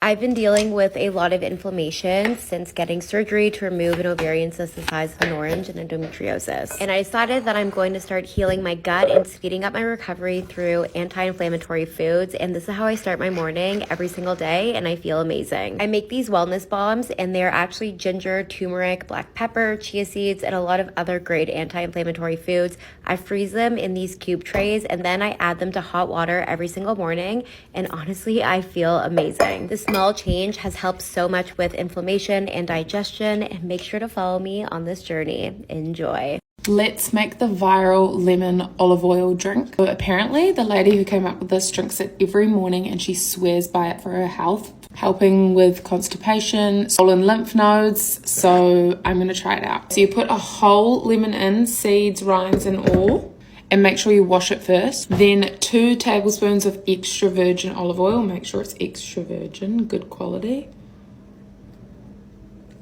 I've been dealing with a lot of inflammation since getting surgery to remove an ovarian cyst the size of an orange and endometriosis. And I decided that I'm going to start healing my gut and speeding up my recovery through anti-inflammatory foods. And this is how I start my morning every single day, and I feel amazing. I make these wellness bombs, and they're actually ginger, turmeric, black pepper, chia seeds, and a lot of other great anti-inflammatory foods. I freeze them in these cube trays, and then I add them to hot water every single morning. And honestly, I feel amazing. The smell change has helped so much with inflammation and digestion, and make sure to follow me on this journey. Enjoy. Let's make the viral lemon olive oil drink. So apparently the lady who came up with this drinks it every morning, and she swears by it for her health, helping with constipation, swollen lymph nodes. So I'm going to try it out. So you put a whole lemon in, seeds, rinds and all, and make sure you wash it first. Then 2 tablespoons of extra virgin olive oil. Make sure it's extra virgin, good quality.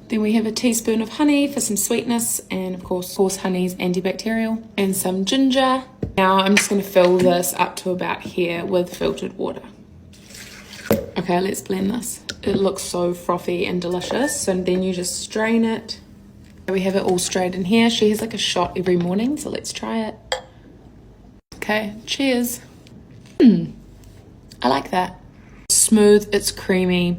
Then we have a teaspoon of honey for some sweetness, and of course honey's antibacterial, and some ginger. Now I'm just going to fill this up to about here with filtered water. Okay, let's blend this. It looks so frothy and delicious, and then you just strain it. We have it all straight in here. She has like a shot every morning, so let's try it. Okay, cheers. I like that. Smooth, it's creamy.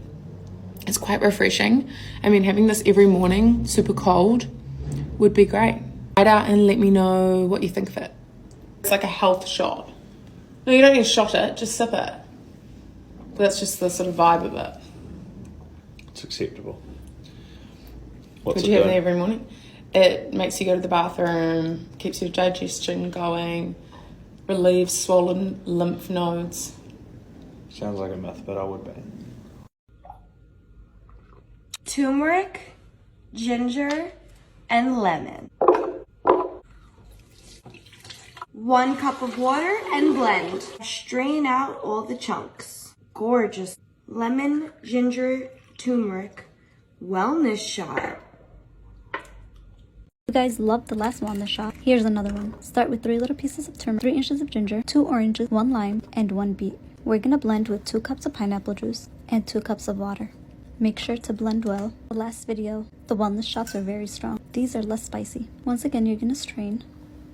It's quite refreshing. I mean, having this every morning, super cold, would be great. Try it out and let me know what you think of it. It's like a health shot. No, you don't need to shot it, just sip it. That's just the sort of vibe of it. It's acceptable. Would you have it every morning? It makes you go to the bathroom, keeps your digestion going, relieves swollen lymph nodes. Sounds like a myth, but I would be. Turmeric, ginger, and lemon. 1 cup of water and blend. Strain out all the chunks. Gorgeous lemon, ginger, turmeric wellness shot. You guys loved the last wellness shot. Here's another one. Start with 3 little pieces of turmeric, 3 inches of ginger, 2 oranges, 1 lime, and 1 beet. We're gonna blend with 2 cups of pineapple juice and 2 cups of water. Make sure to blend well. The last video, the wellness shots are very strong. These are less spicy. Once again, you're gonna strain.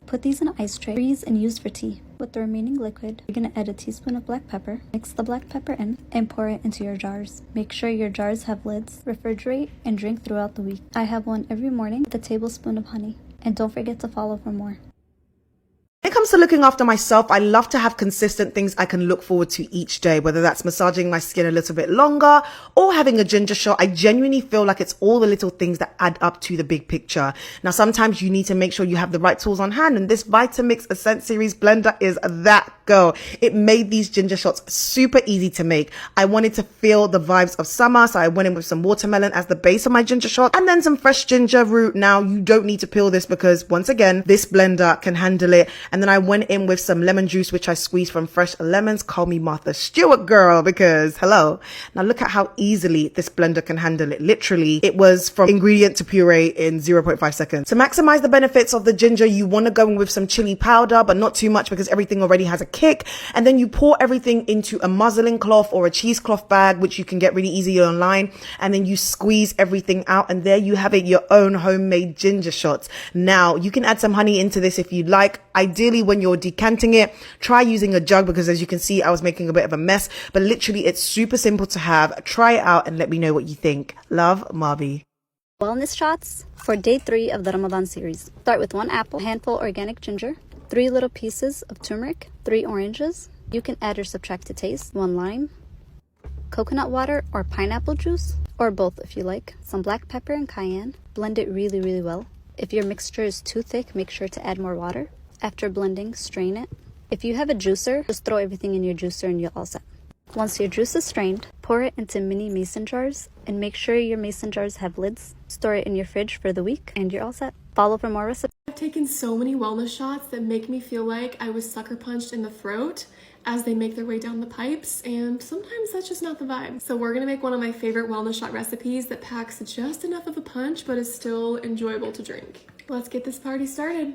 Put these in an ice tray, freeze, and use for tea. With the remaining liquid, you're gonna add a teaspoon of black pepper. Mix the black pepper in and pour it into your jars. Make sure your jars have lids. Refrigerate and drink throughout the week. I have one every morning with a tablespoon of honey. And don't forget to follow for more. When it comes to looking after myself, I love to have consistent things I can look forward to each day, whether that's massaging my skin a little bit longer or having a ginger shot. I genuinely feel like it's all the little things that add up to the big picture. Now, sometimes you need to make sure you have the right tools on hand, and this Vitamix Ascent Series blender is that girl. It made these ginger shots super easy to make. I wanted to feel the vibes of summer, so I went in with some watermelon as the base of my ginger shot, and then some fresh ginger root. Now, you don't need to peel this because, once again, this blender can handle it. And then I went in with some lemon juice, which I squeezed from fresh lemons. Call me Martha Stewart, girl, because hello. Now look at how easily this blender can handle it. Literally, it was from ingredient to puree in 0.5 seconds. To maximize the benefits of the ginger, you want to go in with some chili powder, but not too much because everything already has a kick. And then you pour everything into a muslin cloth or a cheesecloth bag, which you can get really easily online. And then you squeeze everything out, and there you have it, your own homemade ginger shots. Now, you can add some honey into this if you'd like. Ideally, when you're decanting it, try using a jug because, as you can see, I was making a bit of a mess. But literally, it's super simple to have. Try it out and let me know what you think. Love, Marby. Wellness shots for day 3 of the Ramadan series. Start with 1 apple, a handful organic ginger, 3 little pieces of turmeric, 3 oranges. You can add or subtract to taste, 1 lime, coconut water or pineapple juice, or both if you like, some black pepper and cayenne. Blend it really, really well. If your mixture is too thick, make sure to add more water. After blending, strain it. If you have a juicer, just throw everything in your juicer and you're all set. Once your juice is strained, pour it into mini mason jars and make sure your mason jars have lids. Store it in your fridge for the week and you're all set. Follow for more recipes. I've taken so many wellness shots that make me feel like I was sucker punched in the throat as they make their way down the pipes, and sometimes that's just not the vibe. So we're gonna make one of my favorite wellness shot recipes that packs just enough of a punch but is still enjoyable to drink. Let's get this party started.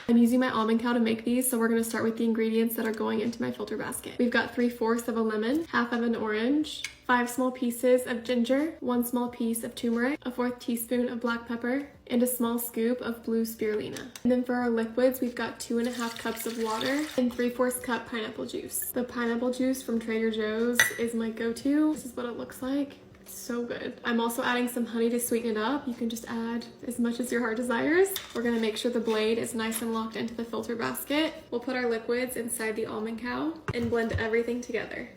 I'm using my almond cow to make these, so we're gonna start with the ingredients that are going into my filter basket. We've got 3/4 of a lemon, half of an orange, 5 small pieces of ginger, 1 small piece of turmeric, a 1/4 teaspoon of black pepper, and a small scoop of blue spirulina. And then for our liquids, we've got 2.5 cups of water and 3/4 cup pineapple juice. The pineapple juice from Trader Joe's is my go-to. This is what it looks like. So good. I'm also adding some honey to sweeten it up. You can just add as much as your heart desires. We're gonna make sure the blade is nice and locked into the filter basket. We'll put our liquids inside the almond cow and blend everything together.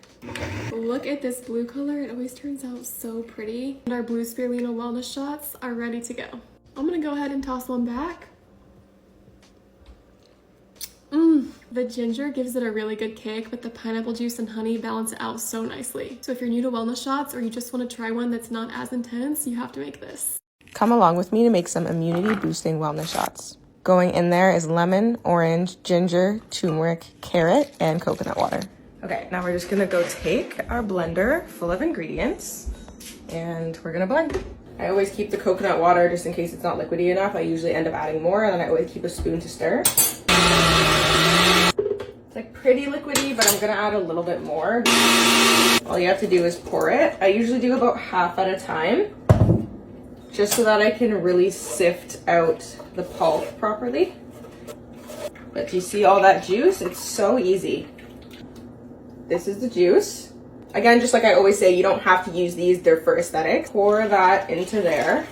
Look at this blue color. It always turns out so pretty. And our blue spirulina wellness shots are ready to go. I'm gonna go ahead and toss one back. The ginger gives it a really good kick, but the pineapple juice and honey balance it out so nicely. So if you're new to wellness shots or you just want to try one that's not as intense, you have to make this. Come along with me to make some immunity boosting wellness shots. Going in there is lemon, orange, ginger, turmeric, carrot, and coconut water. Okay, now we're just gonna go take our blender full of ingredients and we're gonna blend. I always keep the coconut water just in case it's not liquidy enough. I usually end up adding more, and then I always keep a spoon to stir. It's like pretty liquidy, but I'm gonna add a little bit more. All you have to do is pour it. I usually do about half at a time, just so that I can really sift out the pulp properly. But do you see all that juice? It's so easy. This is the juice. Again, just like I always say, you don't have to use these, they're for aesthetics. Pour that into there.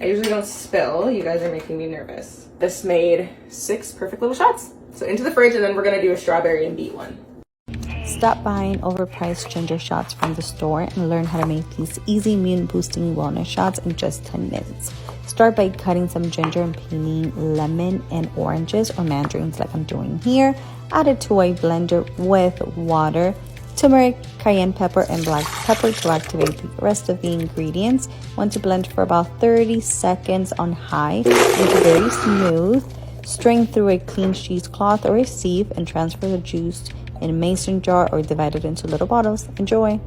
I usually don't spill, you guys are making me nervous. This made 6 perfect little shots. So into the fridge, and then we're gonna do a strawberry and beet one. Stop buying overpriced ginger shots from the store and learn how to make these easy immune boosting wellness shots in just 10 minutes. Start by cutting some ginger and peeling lemon and oranges or mandarins like I'm doing here. Add it to a blender with water, turmeric, cayenne pepper, and black pepper to activate the rest of the ingredients. Want to blend for about 30 seconds on high until very smooth. Strain through a clean cheesecloth or a sieve and transfer the juice in a mason jar or divide it into little bottles. Enjoy!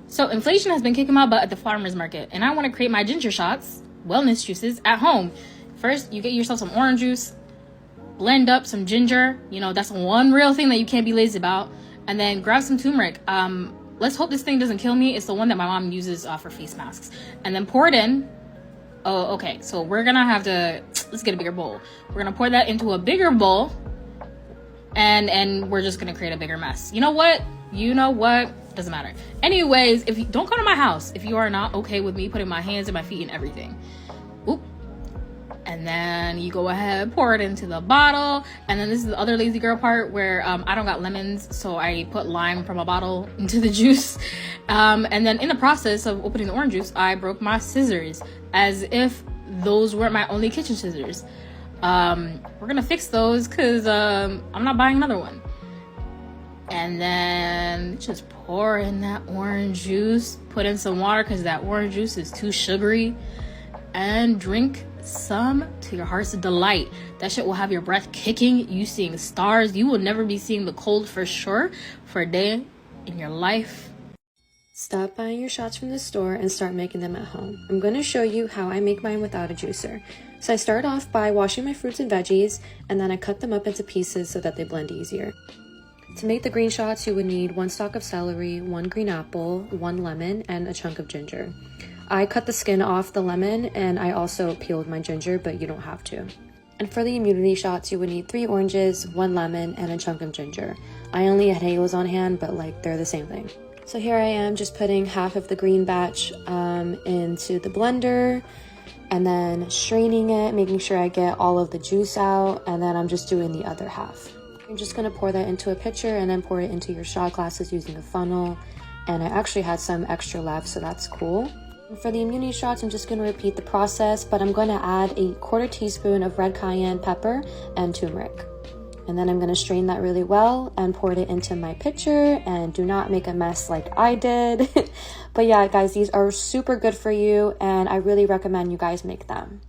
So inflation has been kicking my butt at the farmer's market, and I want to create my ginger shots, wellness juices, at home. First, you get yourself some orange juice, blend up some ginger. You know, that's one real thing that you can't be lazy about. And then grab some turmeric. Let's hope this thing doesn't kill me. It's the one that my mom uses for face masks. And then pour it in. Oh, okay. So we're going to have to, let's get a bigger bowl. We're going to pour that into a bigger bowl. And we're just going to create a bigger mess. You know what? Doesn't matter. Anyways, if you don't come to my house if you are not okay with me putting my hands and my feet in everything. Oop. And then you go ahead, pour it into the bottle. And then this is the other lazy girl part where I don't got lemons, so I put lime from a bottle into the juice. And then in the process of opening the orange juice, I broke my scissors, as if those weren't my only kitchen scissors. We're gonna fix those because I'm not buying another one. And then just pour in that orange juice, put in some water because that orange juice is too sugary, and drink some to your heart's delight. That shit will have your breath kicking, you seeing stars. You will never be seeing the cold for sure for a day in your life. Stop buying your shots from the store and start making them at home. I'm going to show you how I make mine without a juicer. So I start off by washing my fruits and veggies, and then I cut them up into pieces so that they blend easier. To make the green shots, you would need 1 stalk of celery, 1 green apple, 1 lemon, and a chunk of ginger. I cut the skin off the lemon, and I also peeled my ginger, but you don't have to. And for the immunity shots, you would need 3 oranges, 1 lemon, and a chunk of ginger. I only had halos on hand, but they're the same thing. So here I am just putting half of the green batch into the blender, and then straining it, making sure I get all of the juice out, and then I'm just doing the other half. I'm just going to pour that into a pitcher and then pour it into your shot glasses using a funnel. and I actually had some extra left, so that's cool. For the immunity shots, I'm just going to repeat the process, but I'm going to add a 1/4 teaspoon of red cayenne pepper and turmeric. And then I'm going to strain that really well and pour it into my pitcher, and do not make a mess like I did. But yeah, guys, these are super good for you, and I really recommend you guys make them.